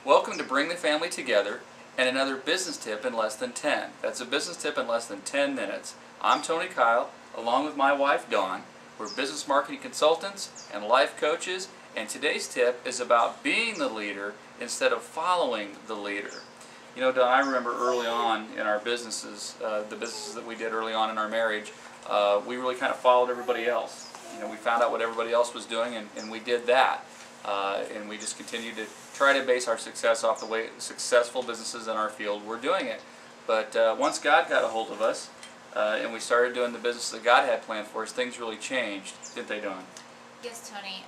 Welcome to Bring the Family Together and another business tip in less than 10. That's a business tip in less than 10 minutes. I'm Tony Kyle, along with my wife Dawn. We're business marketing consultants and life coaches, and today's tip is about being the leader instead of following the leader. You know, Dawn, I remember early on in our businesses, the businesses that we did early on in our marriage, we really kind of followed everybody else. You know, we found out what everybody else was doing, and we did that. And we just continue to try to base our success off the way successful businesses in our field were doing it. But once God got a hold of us and we started doing the business that God had planned for us, things really changed, didn't they, Dawn? Yes, Tony.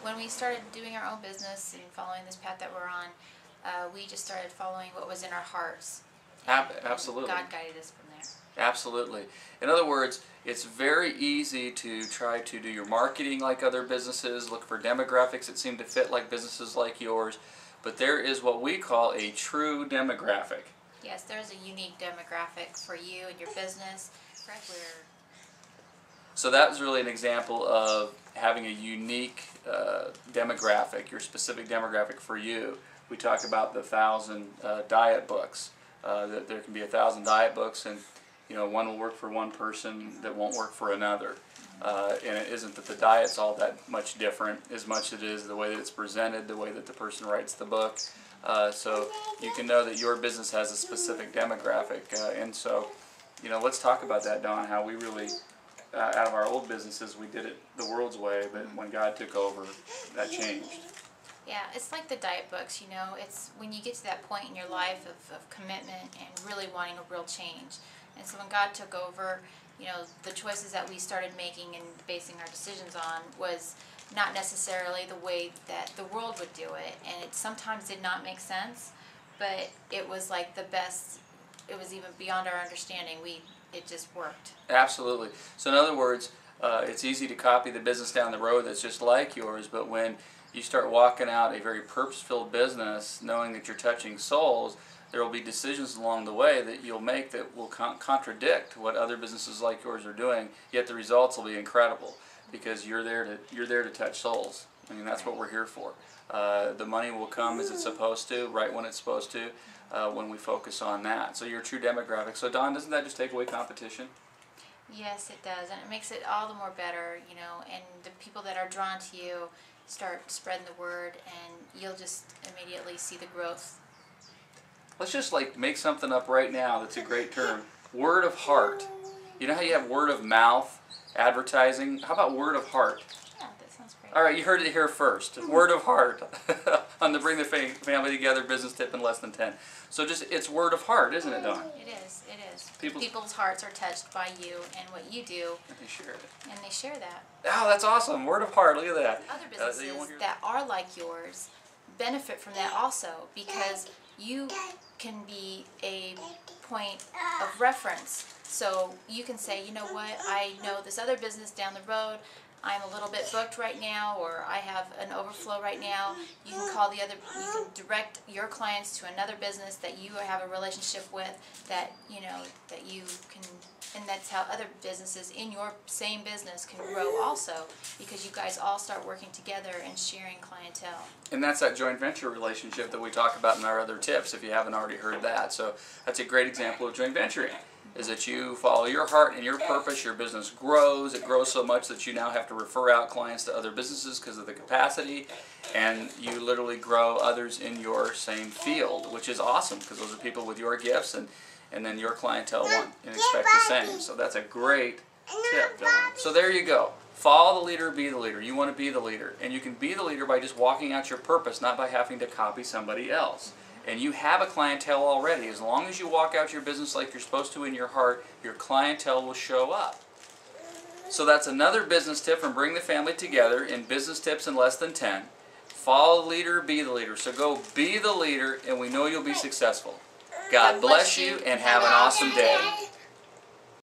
When we started doing our own business and following this path that we're on, we just started following what was in our hearts. Absolutely. God guided us from there. Absolutely. In other words, it's very easy to try to do your marketing like other businesses, look for demographics that seem to fit like businesses like yours, but there is what we call a true demographic. Yes, there's a unique demographic for you and your business. So that was really an example of having a unique demographic, your specific demographic for you. We talk about the 1,000 diet books. That there can be 1,000 diet books, and you know, one will work for one person that won't work for another. And it isn't that the diet's all that much different as much as it is the way that it's presented, the way that the person writes the book. So you can know that your business has a specific demographic. And so, you know, let's talk about that, Dawn, how we really, out of our old businesses, we did it the world's way, but when God took over, that changed. Yeah, it's like the diet books, you know. It's when you get to that point in your life of commitment and really wanting a real change. And so when God took over, you know, the choices that we started making and basing our decisions on was not necessarily the way that the world would do it. And it sometimes did not make sense, but it was like the best, it was even beyond our understanding. It just worked. Absolutely. So in other words, it's easy to copy the business down the road that's just like yours, but when you start walking out a very purpose-filled business, knowing that you're touching souls, there will be decisions along the way that you'll make that will contradict what other businesses like yours are doing, yet the results will be incredible because you're there to touch souls. I mean, that's what we're here for. The money will come as it's supposed to, right when it's supposed to, when we focus on that. So your true demographic. So Dawn, doesn't that just take away competition? Yes, it does, and it makes it all the more better, you know, and the people that are drawn to you start spreading the word, and you'll just immediately see the growth. Let's just like make something up right now that's a great term. Word of heart. You know how you have word of mouth advertising? How about word of heart? Yeah, that sounds great. All right, you heard it here first. Word of heart on the Bring the Family Together business tip in less than 10. So just, it's word of heart, isn't it, Dawn? It is, it is. People's hearts are touched by you and what you do. And they share it. And they share that. Oh, that's awesome. Word of heart, look at that. Other businesses that are like yours benefit from that also, because you can be a point of reference. So you can say, you know what, I know this other business down the road, I'm a little bit booked right now, or I have an overflow right now. You can call you can direct your clients to another business that you have a relationship with, that you know that you can, and that's how other businesses in your same business can grow also, because you guys all start working together and sharing clientele. And that's that joint venture relationship that we talk about in our other tips, if you haven't already heard that. So that's a great example of joint venturing, is that you follow your heart and your purpose, your business grows. It grows so much that you now have to refer out clients to other businesses because of the capacity, and you literally grow others in your same field, which is awesome because those are people with your gifts, and then your clientele want and expect the same. So that's a great tip, Dawn. So there you go. Follow the leader, be the leader. You want to be the leader, and you can be the leader by just walking out your purpose, not by having to copy somebody else. And you have a clientele already. As long as you walk out your business like you're supposed to in your heart, your clientele will show up. So that's another business tip from Bring the Family Together in Business Tips in Less Than 10. Follow the leader, be the leader. So go be the leader, and we know you'll be successful. God bless you, and have an awesome day.